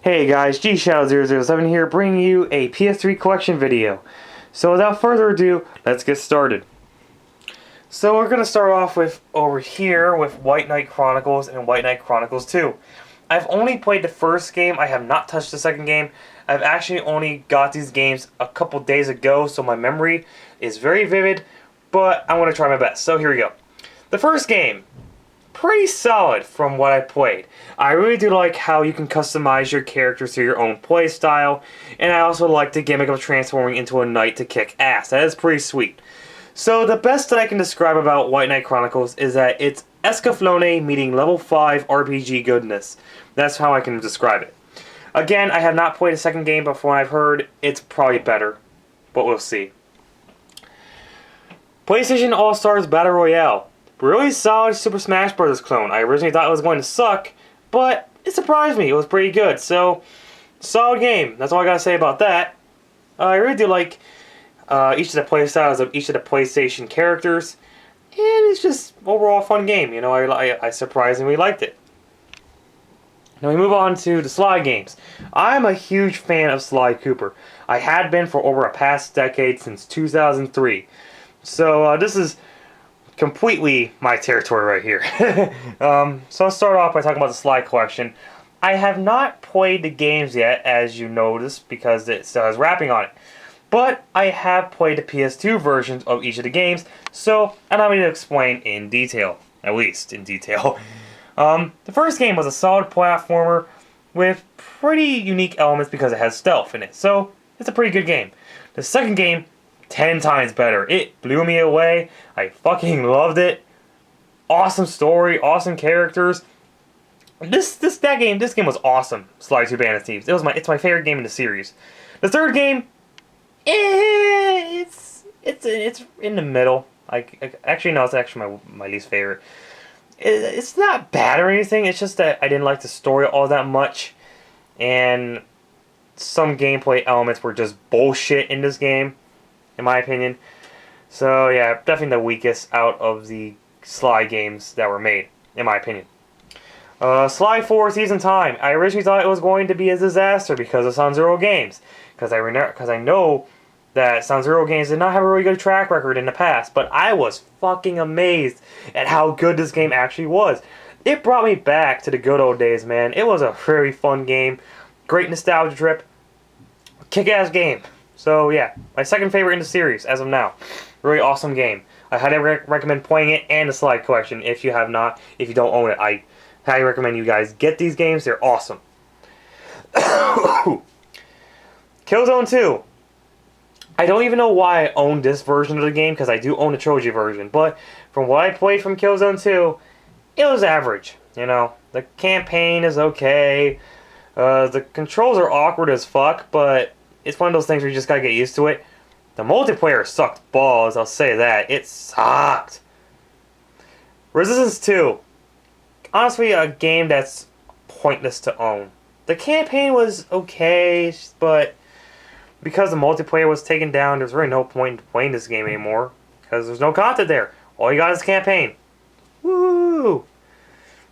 Hey guys, GShadow007 here, bringing you a PS3 collection video. So without further ado, let's get started. So we're going to start off with over here with White Knight Chronicles and White Knight Chronicles 2. I've only played the first game, I have not touched the second game. I've actually only got these games a couple days ago, so my memory is very vivid, but I want to try my best. So here we go. The first game, pretty solid from what I played. I really do like how you can customize your characters to your own play style, and I also like the gimmick of transforming into a knight to kick ass. That is pretty sweet. So the best that I can describe about White Knight Chronicles is that it's Escaflowne meeting level 5 RPG goodness. That's how I can describe it. Again, I have not played a second game, but from what I've heard, it's probably better. But we'll see. PlayStation All-Stars Battle Royale. Really solid Super Smash Bros. Clone. I originally thought it was going to suck, but it surprised me. It was pretty good. So, solid game. That's all I gotta say about that. I really do like each of the playstyles of each of the PlayStation characters, and it's just overall a fun game. You know, I surprisingly liked it. Now we move on to the Sly games. I'm a huge fan of Sly Cooper. I had been for over a past decade, since 2003. So this is completely my territory right here. So I'll start off by talking about the Sly collection. I have not played the games yet, as you noticed, because it still has wrapping on it. But I have played the PS2 versions of each of the games, so allow me to explain in detail. At least in detail. The first game was a solid platformer with pretty unique elements because it has stealth in it, so it's a pretty good game. The second game, 10 times better. It blew me away. I fucking loved it. Awesome story, awesome characters. This game was awesome. Sly 2 Bandit Thieves. It's my favorite game in the series. The third game, it's in the middle. Actually no, it's actually my least favorite. It's not bad or anything. It's just that I didn't like the story all that much, and some gameplay elements were just bullshit in this game, in my opinion. So yeah, definitely the weakest out of the Sly games that were made, in my opinion. Sly 4 Season Time. I originally thought it was going to be a disaster because of San Zero Games, because I know that San Zero Games did not have a really good track record in the past, but I was fucking amazed at how good this game actually was. It brought me back to the good old days, man. It was a very fun game, great nostalgia trip, kick-ass game. So yeah, my second favorite in the series as of now. Really awesome game. I highly recommend playing it and the Sly collection if you don't own it. I highly recommend you guys get these games. They're awesome. Killzone 2. I don't even know why I own this version of the game, because I do own the trilogy version, but from what I played from Killzone 2, it was average. You know, the campaign is okay. The controls are awkward as fuck, but it's one of those things where you just gotta get used to it. The multiplayer sucked balls, I'll say that. It sucked. Resistance 2. Honestly, a game that's pointless to own. The campaign was okay, but because the multiplayer was taken down, there's really no point in playing this game anymore, because there's no content there. All you got is campaign. Woo!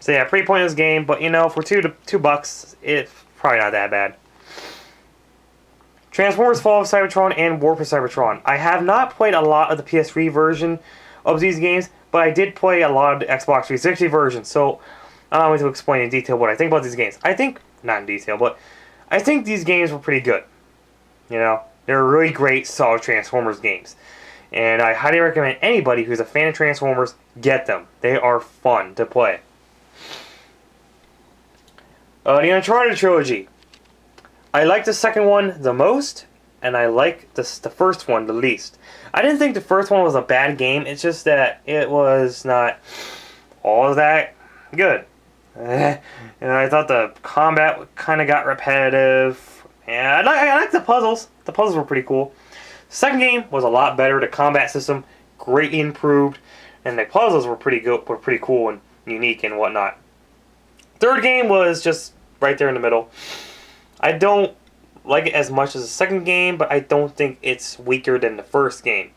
So yeah, pretty pointless game, but you know, for $2, it's probably not that bad. Transformers Fall of Cybertron and War for Cybertron. I have not played a lot of the PS3 version of these games, but I did play a lot of the Xbox 360 version, so I'm not going to explain in detail what I think about these games. Not in detail, but I think these games were pretty good. You know, they're really great, solid Transformers games. And I highly recommend anybody who's a fan of Transformers, get them. They are fun to play. The Uncharted trilogy. I like the second one the most, and I like the first one the least. I didn't think the first one was a bad game, it's just that it was not all that good. And I thought the combat kind of got repetitive. And I like the puzzles. The puzzles were pretty cool. Second game was a lot better. The combat system greatly improved, and the puzzles were pretty good, were pretty cool and unique and whatnot. Third game was just right there in the middle. I don't like it as much as the second game, but I don't think it's weaker than the first game,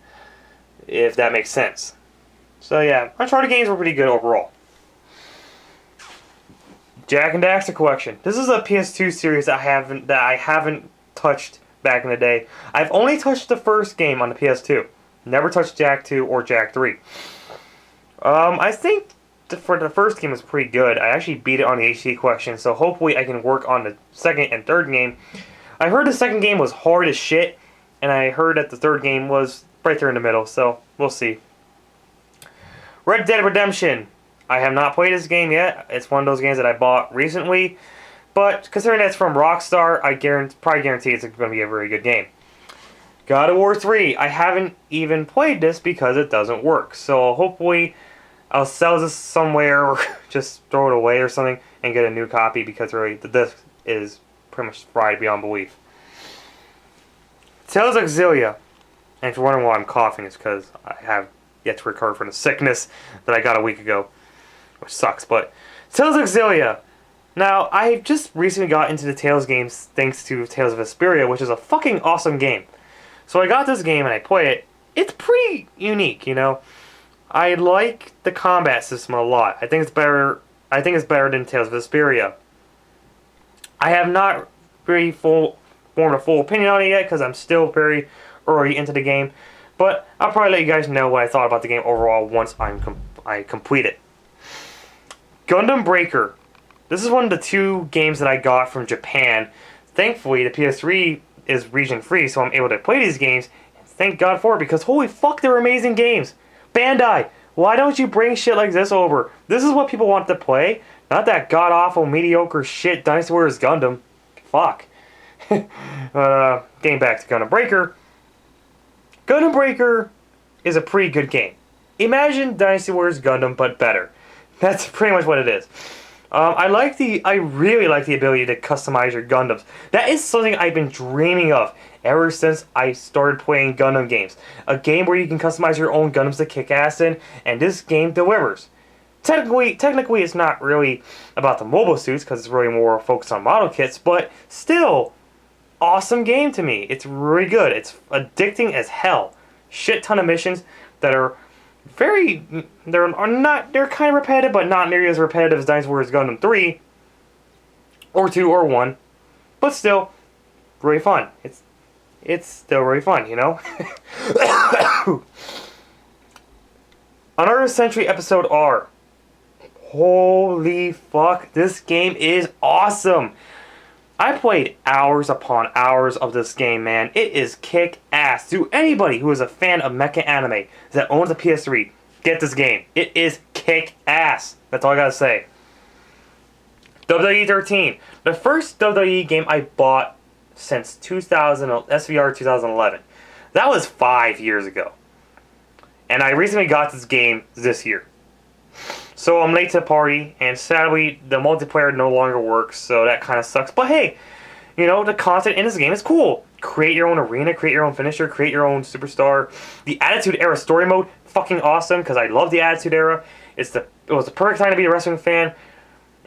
if that makes sense. So yeah, Uncharted games were pretty good overall. Jak and Daxter Collection. This is a PS2 series that I haven't touched back in the day. I've only touched the first game on the PS2. Never touched Jak 2 or Jak 3. I think for the first game was pretty good. I actually beat it on the HD collection, so hopefully I can work on the second and third game. I heard the second game was hard as shit, and I heard that the third game was right there in the middle, so we'll see. Red Dead Redemption. I have not played this game yet. It's one of those games that I bought recently, but considering it's from Rockstar, I probably guarantee it's going to be a very good game. God of War 3. I haven't even played this because it doesn't work, so hopefully I'll sell this somewhere or just throw it away or something and get a new copy because really the disc is pretty much fried beyond belief. Tales of Xillia. And if you're wondering why I'm coughing, it's because I have yet to recover from the sickness that I got a week ago, which sucks. But Tales of Xillia. Now, I just recently got into the Tales games thanks to Tales of Vesperia, which is a fucking awesome game. So I got this game and I play it. It's pretty unique, you know. I like the combat system a lot. I think it's better. I think it's better than Tales of Vesperia. I have not really formed a full opinion on it yet because I'm still very early into the game. But I'll probably let you guys know what I thought about the game overall once I complete it. Gundam Breaker. This is one of the two games that I got from Japan. Thankfully, the PS3 is region free, so I'm able to play these games. Thank God for it, because holy fuck, they're amazing games. Bandai, why don't you bring shit like this over? This is what people want to play, not that god-awful, mediocre shit Dynasty Warriors Gundam. Fuck. Getting back to Gundam Breaker. Gundam Breaker is a pretty good game. Imagine Dynasty Warriors Gundam, but better. That's pretty much what it is. I really like the ability to customize your Gundams. That is something I've been dreaming of ever since I started playing Gundam games. A game where you can customize your own Gundams to kick ass in, and this game delivers. Technically, it's not really about the mobile suits because it's really more focused on model kits, but still, awesome game to me. It's really good. It's addicting as hell. Shit ton of missions that are they're kind of repetitive, but not nearly as repetitive as Dynasty Warriors Gundam 3 or 2 or 1, but still really fun. It's still really fun, you know. Another Century Episode R. Holy fuck, this game is awesome. I played hours upon hours of this game, man. It is kick-ass. To anybody who is a fan of mecha anime that owns a PS3, get this game. It is kick-ass. That's all I gotta say. WWE 13. The first WWE game I bought since SVR 2011. That was 5 years ago. And I recently got this game this year. So I'm late to the party, and sadly, the multiplayer no longer works, so that kind of sucks. But hey, you know, the content in this game is cool. Create your own arena, create your own finisher, create your own superstar. The Attitude Era story mode, fucking awesome, because I love the Attitude Era. It was the perfect time to be a wrestling fan,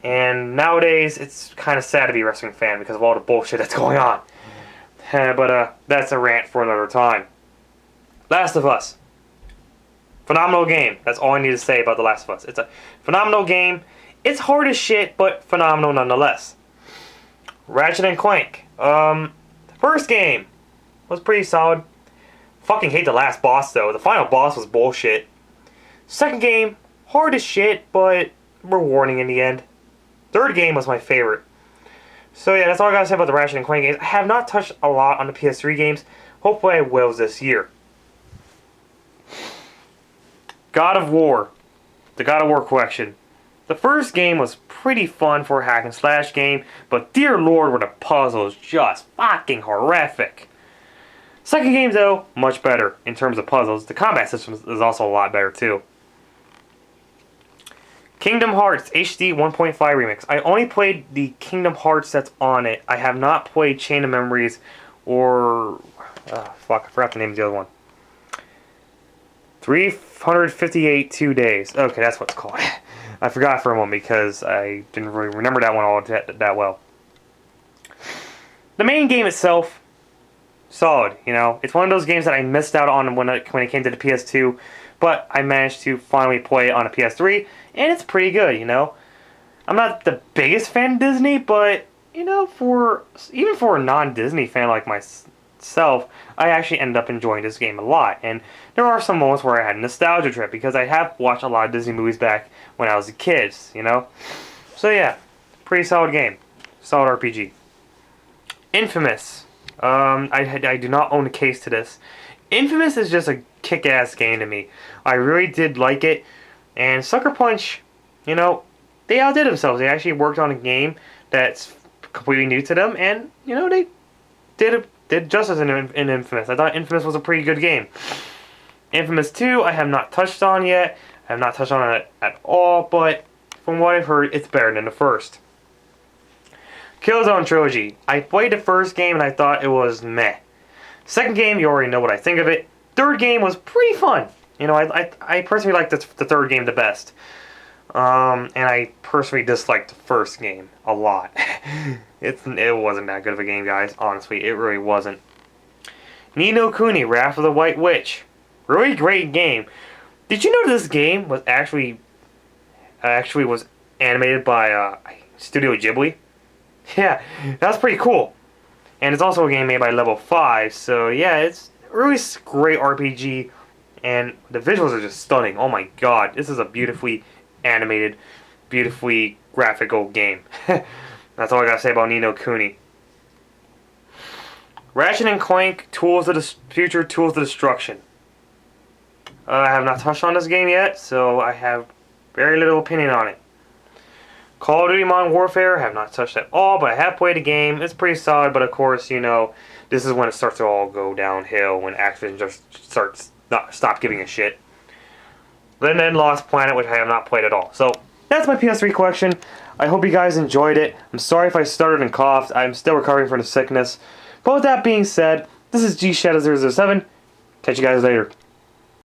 and nowadays, it's kind of sad to be a wrestling fan because of all the bullshit that's going on. But that's a rant for another time. Last of Us. Phenomenal game. That's all I need to say about The Last of Us. It's a phenomenal game. It's hard as shit, but phenomenal nonetheless. Ratchet and Clank. The first game was pretty solid. Fucking hate the last boss, though. The final boss was bullshit. Second game, hard as shit, but rewarding in the end. Third game was my favorite. So yeah, that's all I gotta say about the Ratchet and Clank games. I have not touched a lot on the PS3 games. Hopefully I will this year. God of War. The God of War collection. The first game was pretty fun for a hack and slash game, but dear lord were the puzzles just fucking horrific. Second game though, much better in terms of puzzles. The combat system is also a lot better too. Kingdom Hearts HD 1.5 Remix. I only played the Kingdom Hearts that's on it. I have not played Chain of Memories or... fuck, I forgot the name of the other one. 358 2 days. Okay, that's what it's called. I forgot for a moment because I didn't really remember that one all that well. The main game itself, solid, you know. It's one of those games that I missed out on when it came to the PS2, but I managed to finally play it on a PS3, and it's pretty good, you know. I'm not the biggest fan of Disney, but you know, even for a non-Disney fan like myself, I actually ended up enjoying this game a lot. And there are some moments where I had a nostalgia trip because I have watched a lot of Disney movies back when I was a kid, you know. So yeah, pretty solid game, solid RPG. Infamous. I do not own a case to this. Infamous is just a kick-ass game to me. I really did like it, and Sucker Punch, you know, they outdid themselves. They actually worked on a game that's completely new to them, and you know they did justice in Infamous. I thought Infamous was a pretty good game. Infamous 2, I have not touched on yet. I have not touched on it at all, but from what I've heard, it's better than the first. Killzone Trilogy. I played the first game and I thought it was meh. Second game, you already know what I think of it. Third game was pretty fun. You know, I personally liked the third game the best. And I personally disliked the first game a lot. It wasn't that good of a game, guys. Honestly, it really wasn't. Ni no Kuni, Wrath of the White Witch. Really great game. Did you know this game was actually was animated by Studio Ghibli? Yeah, that's pretty cool. And it's also a game made by Level 5, so yeah, it's a really great RPG, and the visuals are just stunning. Oh my god, this is a beautifully animated, beautifully graphical game. That's all I gotta say about Ni no Kuni. Ratchet and Clank, Tools of the Future, Tools of Destruction. I have not touched on this game yet, so I have very little opinion on it. Call of Duty Modern Warfare, have not touched at all, but I have played the game. It's pretty solid, but of course, you know, this is when it starts to all go downhill, when Activision just stop giving a shit. Then Lost Planet, which I have not played at all. So, that's my PS3 collection. I hope you guys enjoyed it. I'm sorry if I stuttered and coughed. I'm still recovering from the sickness. But with that being said, this is G Shadow 007. Catch you guys later.